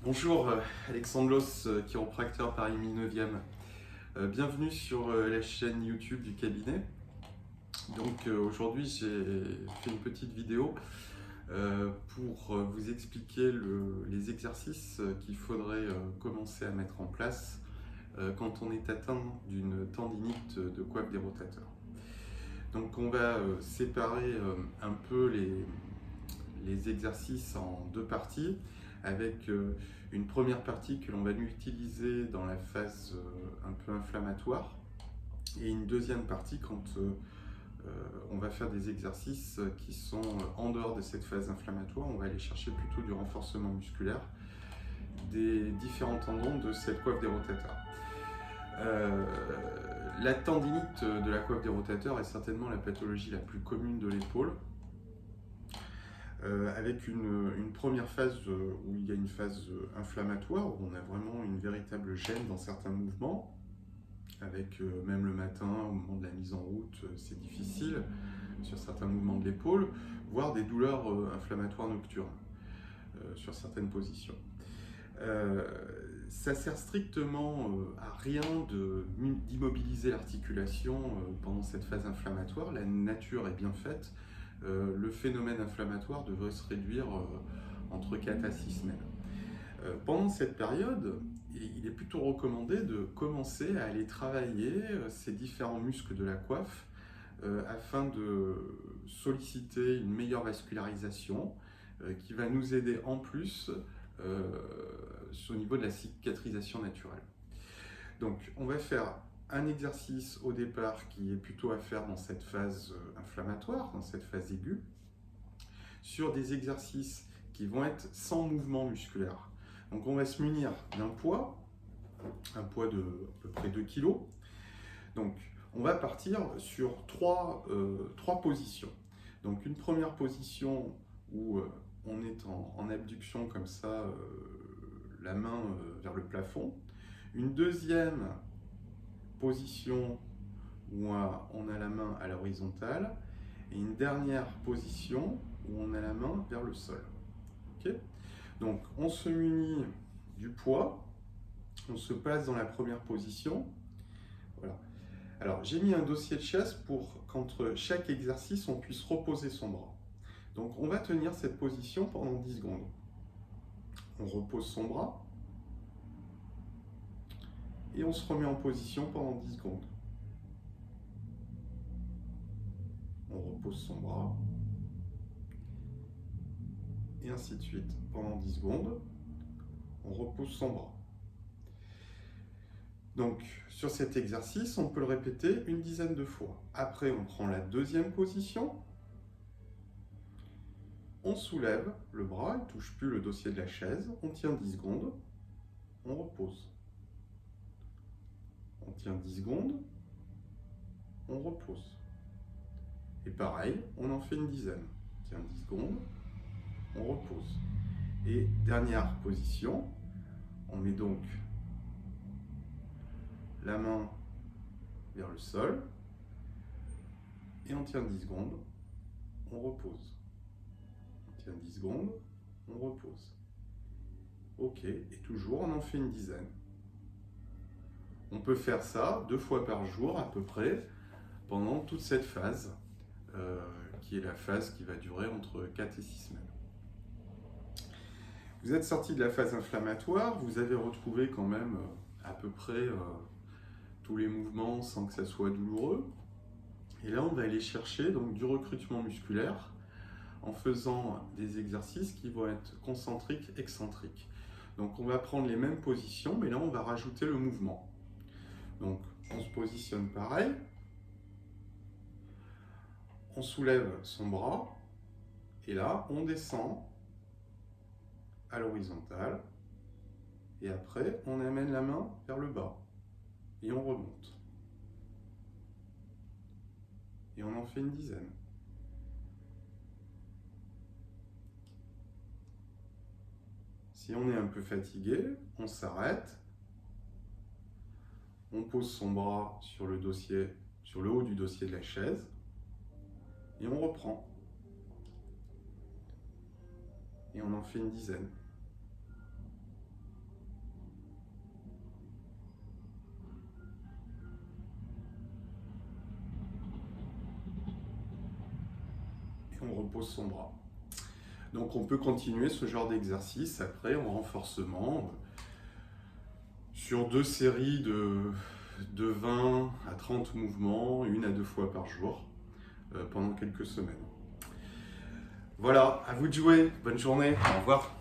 Bonjour, Alexandre Loss, chiropracteur Paris 1009e. Bienvenue sur la chaîne YouTube du cabinet. Donc aujourd'hui j'ai fait une petite vidéo pour vous expliquer les exercices qu'il faudrait commencer à mettre en place quand on est atteint d'une tendinite de coiffe des rotateurs. Donc on va séparer un peu les exercices en deux parties, avec une première partie que l'on va utiliser dans la phase un peu inflammatoire et une deuxième partie quand on va faire des exercices qui sont en dehors de cette phase inflammatoire. On va aller chercher plutôt du renforcement musculaire des différents tendons de cette coiffe des rotateurs. La tendinite de la coiffe des rotateurs est certainement la pathologie la plus commune de l'épaule. Avec une première phase où il y a une phase inflammatoire, où on a vraiment une véritable gêne dans certains mouvements, avec même le matin, au moment de la mise en route, c'est difficile, sur certains mouvements de l'épaule, voire des douleurs inflammatoires nocturnes sur certaines positions. Ça sert strictement à rien d'immobiliser l'articulation pendant cette phase inflammatoire. La nature est bien faite. Le phénomène inflammatoire devrait se réduire entre 4 à 6 semaines. Pendant cette période, il est plutôt recommandé de commencer à aller travailler ces différents muscles de la coiffe afin de solliciter une meilleure vascularisation qui va nous aider en plus au niveau de la cicatrisation naturelle. Donc on va faire un exercice au départ qui est plutôt à faire dans cette phase inflammatoire, dans cette phase aiguë, sur des exercices qui vont être sans mouvement musculaire. Donc on va se munir d'un poids, un poids de à peu près 2 kg. Donc on va partir sur trois positions. Donc une première position où on est en abduction comme ça, la main vers le plafond. Une deuxième position où on a la main à l'horizontale, et une dernière position où on a la main vers le sol. Okay. Donc on se munit du poids, on se place dans la première position. Voilà. Alors j'ai mis un dossier de chaise pour qu'entre chaque exercice on puisse reposer son bras. Donc on va tenir cette position pendant 10 secondes. On repose son bras et on se remet en position pendant 10 secondes. On repose son bras, et ainsi de suite. Pendant 10 secondes, on repose son bras. Donc, sur cet exercice, on peut le répéter une dizaine de fois. Après, on prend la deuxième position, on soulève le bras, il ne touche plus le dossier de la chaise, on tient 10 secondes, on repose. On tient 10 secondes, on repose. Et pareil, on en fait une dizaine. On tient 10 secondes, on repose. Et dernière position, on met donc la main vers le sol et on tient 10 secondes, on repose. On tient 10 secondes, on repose. Ok, et toujours on en fait une dizaine. On peut faire ça 2 fois par jour à peu près pendant toute cette phase qui est la phase qui va durer entre 4 et 6 semaines. Vous êtes sorti de la phase inflammatoire, vous avez retrouvé quand même à peu près tous les mouvements sans que ça soit douloureux. Et là, on va aller chercher donc du recrutement musculaire en faisant des exercices qui vont être concentriques, excentriques. Donc on va prendre les mêmes positions, mais là on va rajouter le mouvement. Donc on se positionne pareil, on soulève son bras, et là on descend à l'horizontale, et après on amène la main vers le bas, et on remonte. Et on en fait une dizaine. Si on est un peu fatigué, on s'arrête, on pose son bras sur le dossier, sur le haut du dossier de la chaise, et on reprend. Et on en fait une dizaine. on repose son bras. Donc on peut continuer ce genre d'exercice après en renforcement sur 2 séries de 20 à 30 mouvements, 1 à 2 fois par jour, pendant quelques semaines. Voilà, à vous de jouer, bonne journée, au revoir.